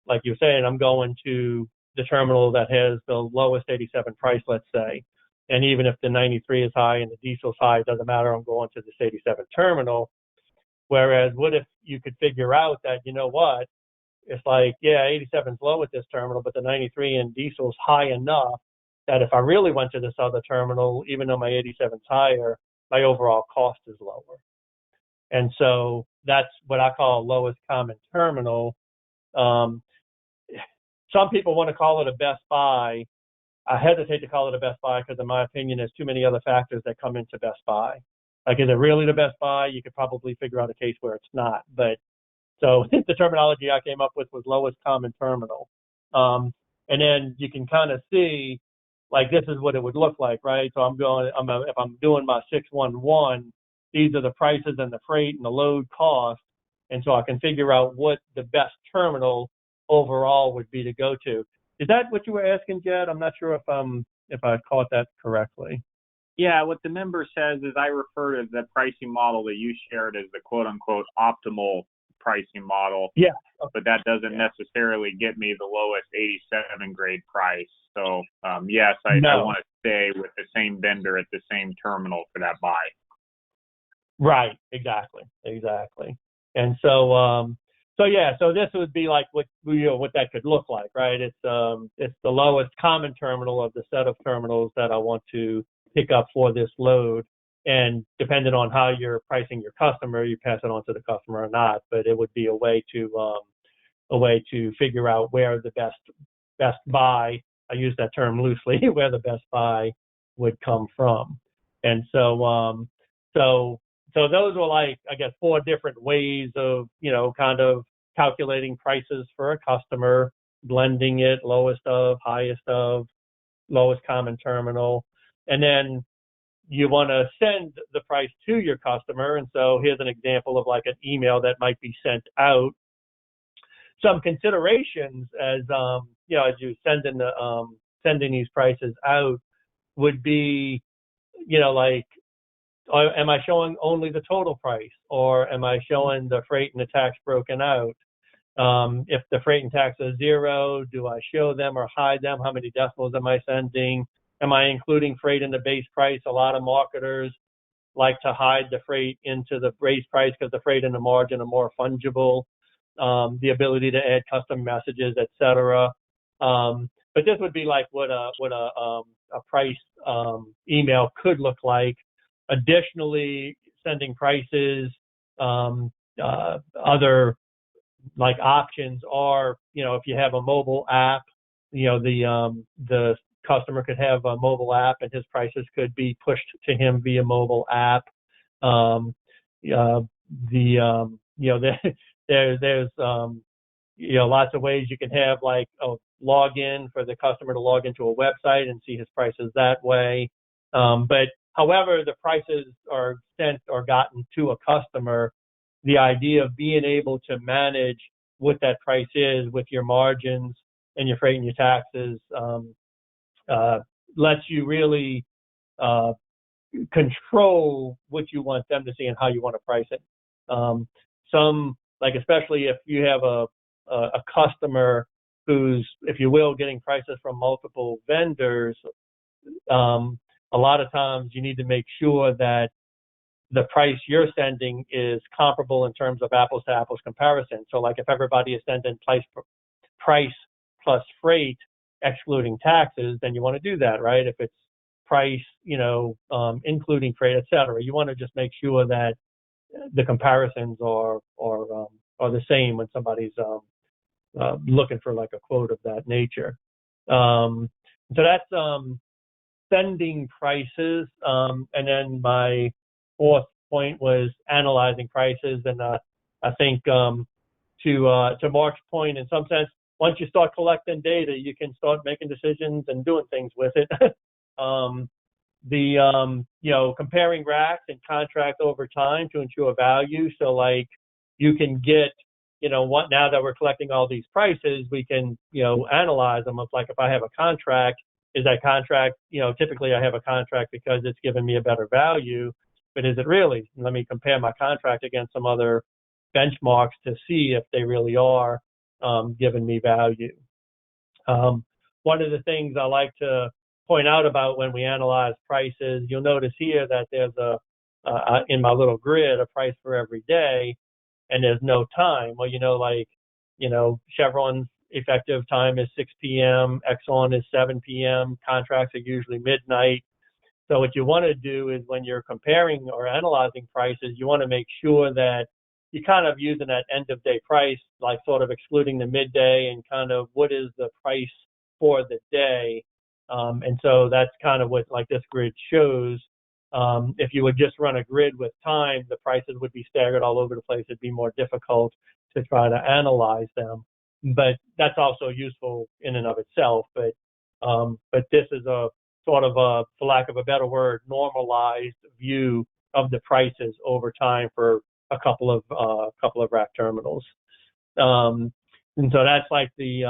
like you were saying, I'm going to the terminal that has the lowest 87 price, let's say. And even if the 93 is high and the diesel's high, it doesn't matter. I'm going to this 87 terminal. Whereas, what if you could figure out that, what? It's like, yeah, 87 is low at this terminal, but the 93 in diesel is high enough that if I really went to this other terminal, even though my 87 is higher, my overall cost is lower. And so that's what I call lowest common terminal. Some people want to call it a best buy. I hesitate to call it a best buy because, in my opinion, there's too many other factors that come into best buy. Like, is it really the best buy? You could probably figure out a case where it's not. But so the terminology I came up with was lowest common terminal. And then you can kind of see, like, this is what it would look like, right? So if I'm doing my 611, these are the prices and the freight and the load cost. And so I can figure out what the best terminal overall would be to go to. Is that what you were asking, Jed? I'm not sure if I caught that correctly. Yeah, what the member says is I refer to the pricing model that you shared as the quote-unquote optimal pricing model. Yeah. But that doesn't necessarily get me the lowest 87 grade price. So, yes, I want to stay with the same vendor at the same terminal for that buy. Right, exactly. And so this would be like what that could look like, right? It's the lowest common terminal of the set of terminals that I want to pick up for this load, and depending on how you're pricing your customer, you pass it on to the customer or not. But it would be a way to figure out where the best buy, I use that term loosely, where the best buy would come from. And so those were, like, I guess, 4 different ways of, kind of calculating prices for a customer, blending it, lowest of, highest of, lowest common terminal. And then you want to send the price to your customer. And so here's an example of, like, an email that might be sent out. Some considerations as you sending these prices out would be, like, am I showing only the total price, or am I showing the freight and the tax broken out? If the freight and tax is 0, do I show them or hide them? How many decimals am I sending? Am I including freight in the base price? A lot of marketers like to hide the freight into the base price because the freight and the margin are more fungible. The ability to add custom messages, etc. But this would be like what a price email could look like. Additionally, sending prices, other, like, options are, if you have a mobile app, the customer could have a mobile app and his prices could be pushed to him via mobile app. There's lots of ways you can have, like, a login for the customer to log into a website and see his prices that way. But however the prices are sent or gotten to a customer, the idea of being able to manage what that price is with your margins and your freight and your taxes lets you really control what you want them to see and how you want to price it. Some, like especially if you have a customer who's, if you will, getting prices from multiple vendors, a lot of times you need to make sure that the price you're sending is comparable in terms of apples to apples comparison. So like if everybody is sending price plus freight excluding taxes, then you want to do that, right? If it's price, including freight, et cetera, you want to just make sure that the comparisons are the same when somebody's looking for like a quote of that nature. So that's sending prices, and then my fourth point was analyzing prices. And I think to Mark's point, in some sense, once you start collecting data, you can start making decisions and doing things with it. Comparing racks and contract over time to ensure value. So like you can get, now that we're collecting all these prices, we can, analyze them. Of like, if I have a contract, is that contract, typically I have a contract because it's given me a better value, but is it really? Let me compare my contract against some other benchmarks to see if they really are giving me value. One of the things I like to point out about when we analyze prices, you'll notice here that there's in my little grid, a price for every day, and there's no time. Well, Chevron's effective time is 6 p.m., Exxon is 7 p.m., contracts are usually midnight. So what you want to do is when you're comparing or analyzing prices, you want to make sure that you're kind of using that end of day price, like sort of excluding the midday and kind of what is the price for the day. And so that's kind of what like this grid shows. If you would just run a grid with time, the prices would be staggered all over the place. It'd be more difficult to try to analyze them. But that's also useful in and of itself. But this is a sort of a, for lack of a better word, normalized view of the prices over time for a couple of rack terminals. And so that's like the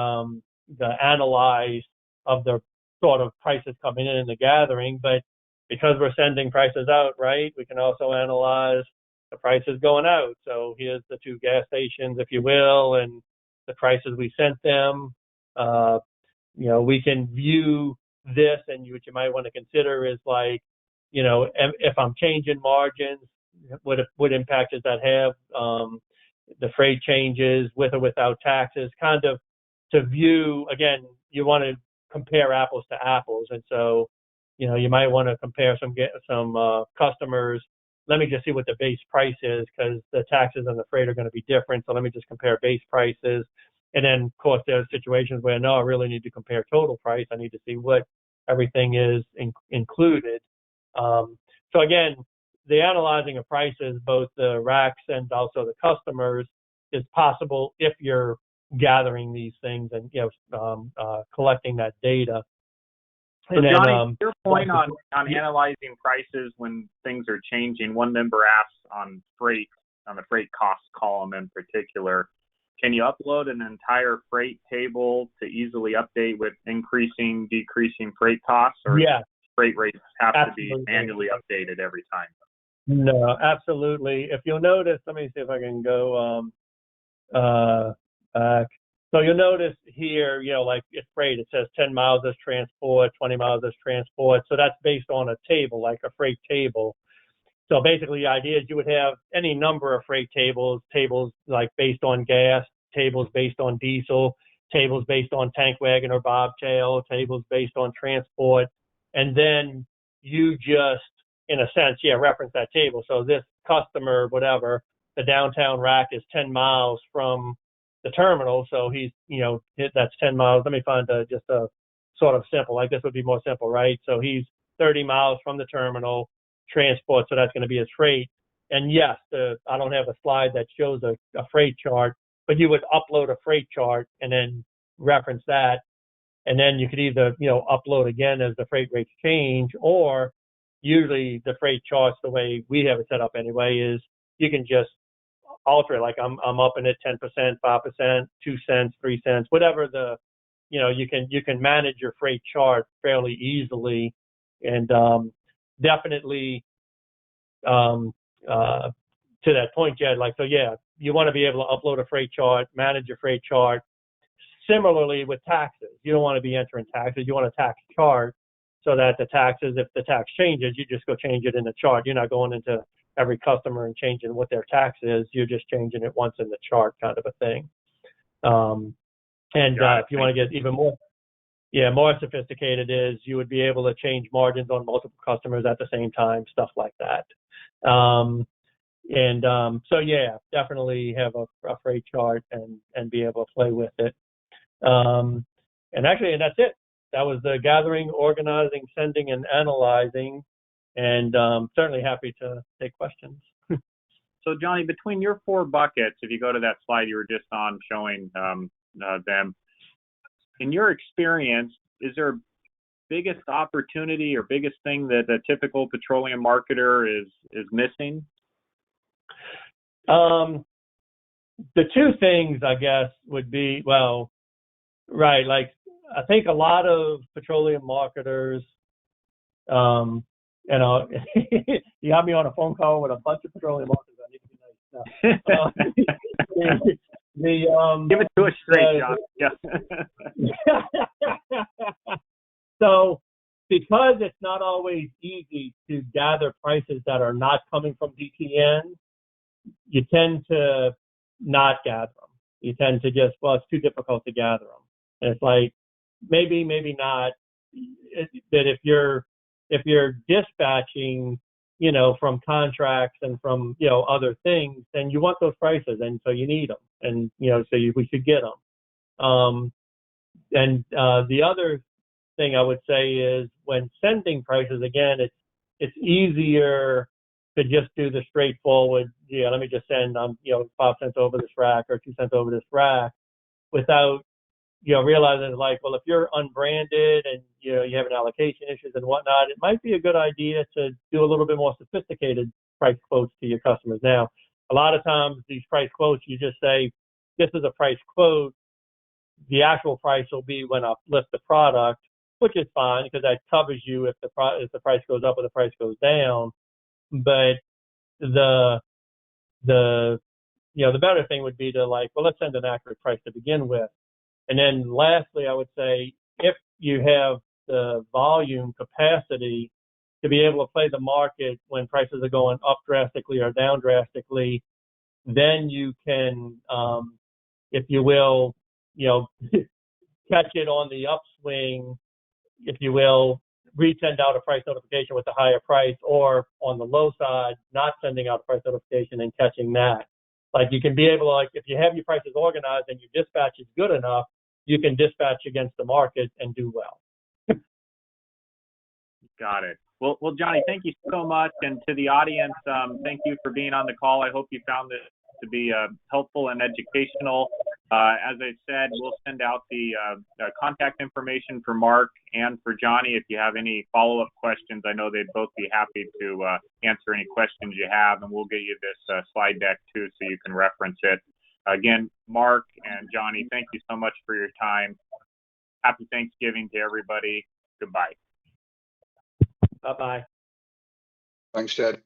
analyze of the sort of prices coming in the gathering. But because we're sending prices out, right, we can also analyze the prices going out. So here's the two gas stations, if you will, and the prices we sent them. We can view this, and what you might want to consider is like, if I'm changing margins, what impact does that have? The freight changes with or without taxes, kind of to view, again, you want to compare apples to apples. And so, you might want to compare some customers. Let me just see what the base price is, because the taxes and the freight are going to be different. So let me just compare base prices. And then, of course, there's situations where, no, I really need to compare total price. I need to see what everything is included. So again, the analyzing of prices, both the racks and also the customers, is possible if you're gathering these things and collecting that data. So and then, Johnny, your point on analyzing prices when things are changing. One member asks on freight, on the freight cost column in particular, can you upload an entire freight table to easily update with increasing, decreasing freight costs, or freight rates have absolutely. To be manually updated every time? No, absolutely. If you'll notice, let me see if I can go back. So you'll notice here, like it's freight, it says 10 miles as transport, 20 miles as transport. So that's based on a table, like a freight table. So basically the idea is you would have any number of freight tables like based on gas, tables based on diesel, tables based on tank wagon or bobtail, tables based on transport. And then you just, in a sense, reference that table. So this customer, whatever, the downtown rack is 10 miles from the terminal. So he's, that's 10 miles. Let me find just a sort of simple, like this would be more simple, right? So he's 30 miles from the terminal, transport, so that's going to be his freight. And yes, I don't have a slide that shows a freight chart, but you would upload a freight chart and then reference that. And then you could either, upload again as the freight rates change, or usually the freight charts, the way we have it set up anyway, is you can just alter it. Like I'm upping it 10%, 5%, 2 cents, 3 cents, whatever you can manage your freight chart fairly easily. And definitely to that point, Jed, like, so yeah, you want to be able to upload a freight chart, manage your freight chart. Similarly with taxes, you don't want to be entering taxes. You want a tax chart so that the taxes, if the tax changes, you just go change it in the chart. You're not going into every customer and changing what their tax is. You're just changing it once in the chart, kind of a thing. If you want to get even more sophisticated, is you would be able to change margins on multiple customers at the same time, stuff like that. So yeah, definitely have a freight chart and be able to play with it. And that's it. That was the gathering, organizing, sending, and analyzing. And certainly happy to take questions. So Johnny, between your 4 buckets, if you go to that slide you were just on showing them, in your experience, is there a biggest opportunity or biggest thing that a typical petroleum marketer is missing? The 2 things, I guess, would be, well, right, like, I think a lot of petroleum marketers, you have me on a phone call with a bunch of petroleum marketers. I need to be nice. Give it to us straight, John. Yeah. So, because it's not always easy to gather prices that are not coming from DTN, you tend to not gather them. You tend to just, well, it's too difficult to gather them. And it's like, maybe not. That if you're dispatching, from contracts and from, other things, then you want those prices, and so you need them, and we should get them. The other thing I would say is when sending prices, again, it's easier to just do the straightforward, let me just send 5 cents over this rack or 2 cents over this rack, without realizing, like, well, if you're unbranded and you have an allocation issues and whatnot, it might be a good idea to do a little bit more sophisticated price quotes to your customers. Now, a lot of times these price quotes, you just say, this is a price quote. The actual price will be when I list the product, which is fine because that covers you if the price goes up or the price goes down. But the better thing would be to, like, well, let's send an accurate price to begin with. And then lastly, I would say, if you have the volume capacity to be able to play the market when prices are going up drastically or down drastically, then you can, if you will, catch it on the upswing, if you will, resend out a price notification with a higher price, or on the low side, not sending out a price notification and catching that. Like, you can be able to, like, if you have your prices organized and your dispatch is good enough, you can dispatch against the market and do well. Got it. Well, Johnny, thank you so much. And to the audience, thank you for being on the call. I hope you found this to be helpful and educational. As I said, we'll send out the contact information for Mark and for Johnny. If you have any follow-up questions, I know they'd both be happy to answer any questions you have, and we'll get you this slide deck too so you can reference it. Again, Mark and Johnny, thank you so much for your time. Happy Thanksgiving to everybody. Goodbye. Bye-bye. Thanks, Jed.